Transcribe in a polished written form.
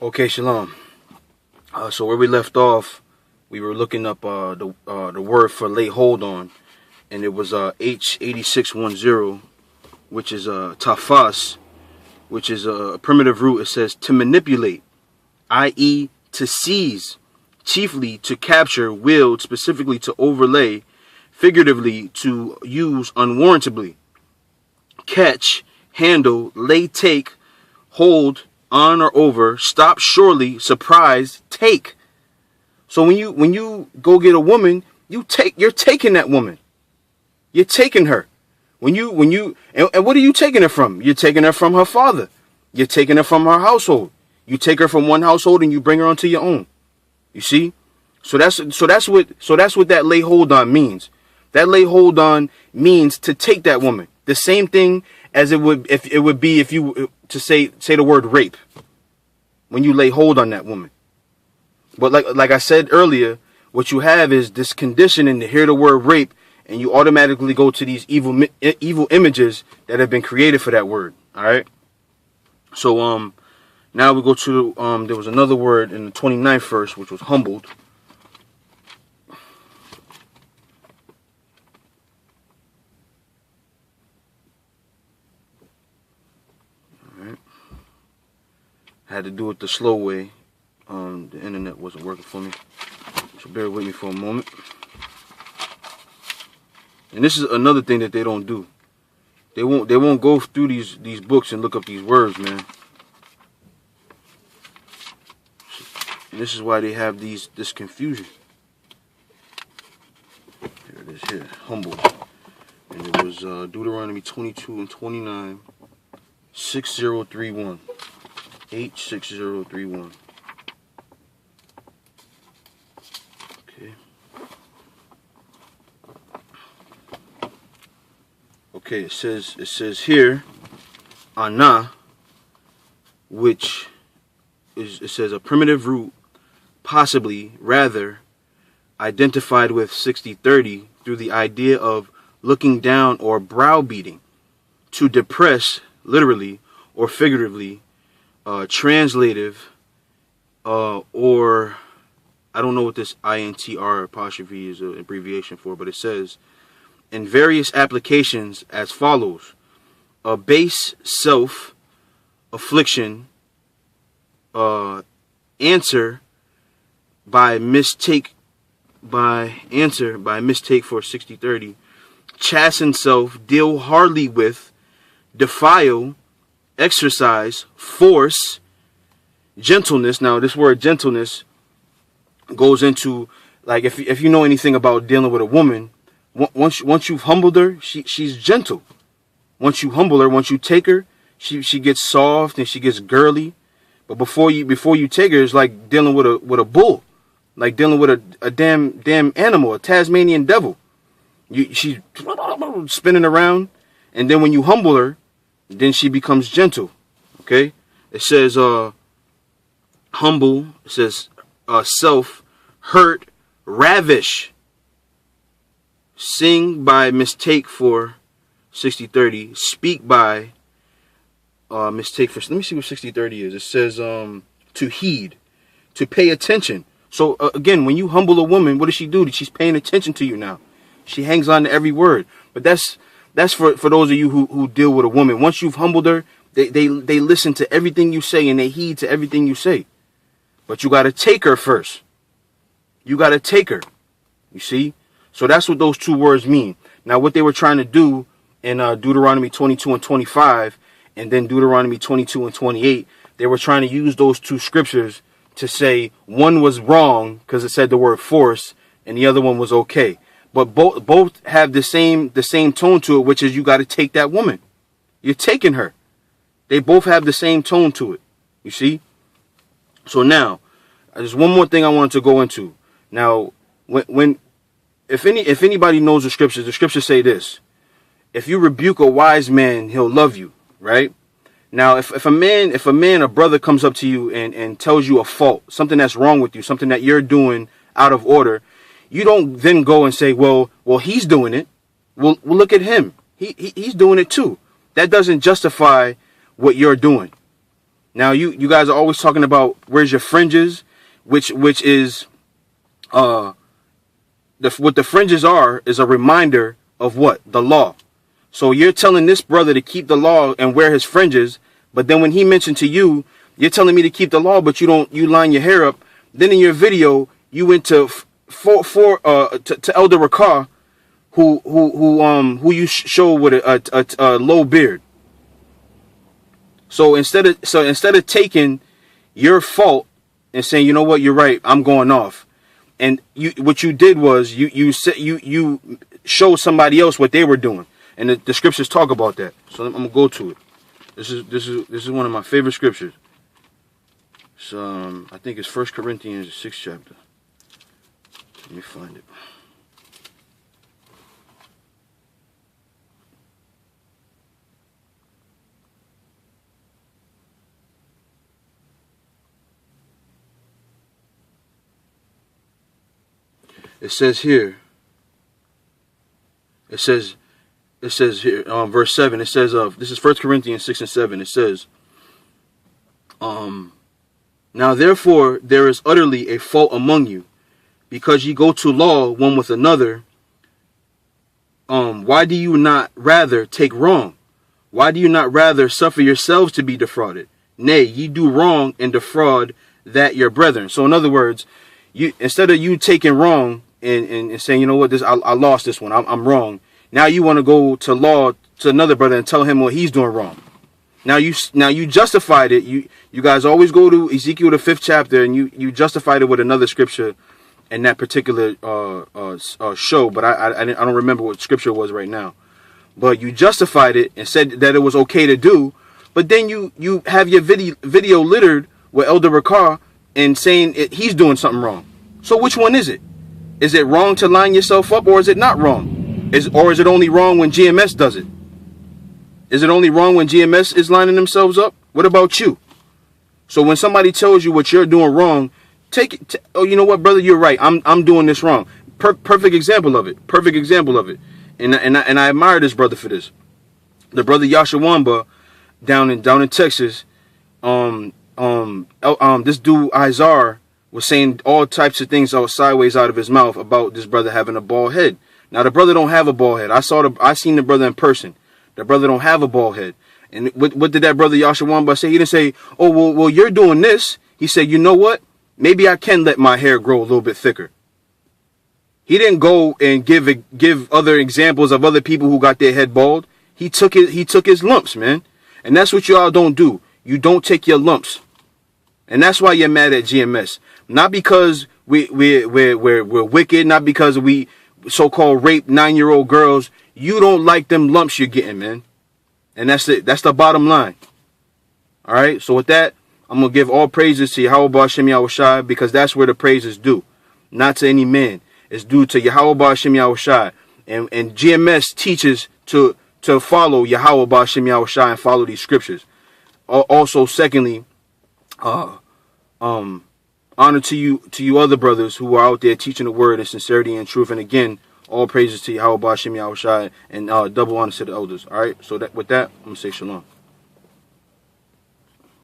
Okay, shalom. So where we left off, we were looking up the word for lay hold on, and it was H8610, which is tafas, which is a primitive root. It says to manipulate, i.e. to seize, chiefly to capture, wield, specifically to overlay, figuratively to use unwarrantably, catch, handle, lay, take, hold, on or over, stop surely, surprise, take. So when you go get a woman, you're taking that woman. You're taking her. And what are you taking her from? You're taking her from her father. You're taking her from her household. You take her from one household and you bring her onto your own. You see? So that's what that lay hold on means. That lay hold on means to take that woman. The same thing as it would if you to say the word rape when you lay hold on that woman. But like I said earlier, what you have is this conditioning to hear the word rape, and you automatically go to these evil images that have been created for that word. All right. So now we go to there was another word in the 29th verse, which was humbled. I had to do it the slow way. The internet wasn't working for me. So bear with me for a moment. And this is another thing that they don't do. They won't go through these books and look up these words, man. And this is why they have this confusion. Here it is here. Humble. And it was Deuteronomy 22 and 29. 6031. H6031. Okay. Okay, it says here, ana, which is, it says a primitive root, possibly, rather, identified with 6030 through the idea of looking down or browbeating, to depress, literally or figuratively, translative, or I don't know what this INTR apostrophe is an abbreviation for, but it says in various applications as follows: a base self affliction, answer by mistake for 6030, chasten self, deal hardly with, defile, exercise, force, gentleness. Now this word gentleness goes into, like, if you know anything about dealing with a woman, once you've humbled her, she's gentle. Once you humble her, once you take her, she gets soft and she gets girly. But before you take her, it's like dealing with a bull, like dealing with a damn animal, a Tasmanian devil. She's spinning around, and then when you humble her, then she becomes gentle. Okay, it says humble. It says self, hurt, ravish, sing by mistake for 6030, speak by mistake for. Let me see what 6030 is. It says to heed, to pay attention. So again, when you humble a woman, what does she do? She's paying attention to you now. She hangs on to every word. But that's for those of you who deal with a woman. Once you've humbled her, they listen to everything you say and they heed to everything you say. But you got to take her first. You got to take her. You see? So that's what those two words mean. Now, what they were trying to do in Deuteronomy 22 and 25, and then Deuteronomy 22 and 28, they were trying to use those two scriptures to say one was wrong because it said the word force, and the other one was okay. But both have the same tone to it, which is you got to take that woman. You're taking her. They both have the same tone to it. You see? So now, there's one more thing I wanted to go into. Now, if anybody knows the scriptures say this: if you rebuke a wise man, he'll love you, right? Now, if a brother comes up to you and tells you a fault, something that's wrong with you, something that you're doing out of order, you don't then go and say, well, he's doing it. Well, look at him. He's doing it too. That doesn't justify what you're doing. Now you guys are always talking about where's your fringes, which is what the fringes are is a reminder of what? The law. So you're telling this brother to keep the law and wear his fringes, but then when he mentioned to you, you're telling me to keep the law, but you line your hair up. Then in your video, you went to Elder Rakah, who you show with a low beard. So instead of taking your fault and saying, you know what, you're right, I'm going off, and what you did was you showed somebody else what they were doing, and the scriptures talk about that. So I'm gonna go to it. This is one of my favorite scriptures. So I think it's 1 Corinthians, the 6th chapter. Let me find it. It says here. It says here, verse 7. It says this is 1 Corinthians 6 and 7. It says, now therefore there is utterly a fault among you, because ye go to law one with another. Why do you not rather take wrong? Why do you not rather suffer yourselves to be defrauded? Nay, ye do wrong and defraud that your brethren. So in other words, instead of you taking wrong and saying, you know what, I lost this one, I'm wrong. Now you want to go to law to another brother and tell him what he's doing wrong. Now you justified it. You guys always go to Ezekiel the 5th chapter, and you justified it with another scripture in that particular show. But I don't remember what scripture it was right now. But you justified it and said that it was okay to do. But then you have your video littered with Elder Rakah and saying he's doing something wrong. So which one is it? Is it wrong to line yourself up, or is it not wrong? Or is it only wrong when GMS does it? Is it only wrong when GMS is lining themselves up? What about you? So when somebody tells you what you're doing wrong, take it. Oh, you know what, brother? You're right. I'm doing this wrong. Perfect example of it. Perfect example of it. And I admire this brother for this. The brother Yashawamba down in Texas. This dude Izar was saying all types of things sideways out of his mouth about this brother having a bald head. Now the brother don't have a bald head. I seen the brother in person. The brother don't have a bald head. And what did that brother Yashawamba say? He didn't say, oh, well, you're doing this. He said, you know what? Maybe I can let my hair grow a little bit thicker. He didn't go and give other examples of other people who got their head bald. He took his lumps, man. And that's what y'all don't do. You don't take your lumps. And that's why you're mad at GMS. Not because we're wicked, not because we so-called rape 9-year-old girls. You don't like them lumps you're getting, man. And that's it. That's the bottom line. All right. So with that, I'm going to give all praises to Yahweh Hashem Yahushai, because that's where the praise is due. Not to any man. It's due to Yahweh Hashem Yahushai. And GMS teaches to follow Yahweh Hashem Yahushai and follow these scriptures. Also, secondly, honor to you other brothers who are out there teaching the word in sincerity and truth. And again, all praises to Yahweh Hashem Yahushai, and double honor to the elders. All right. So with that, I'm going to say shalom.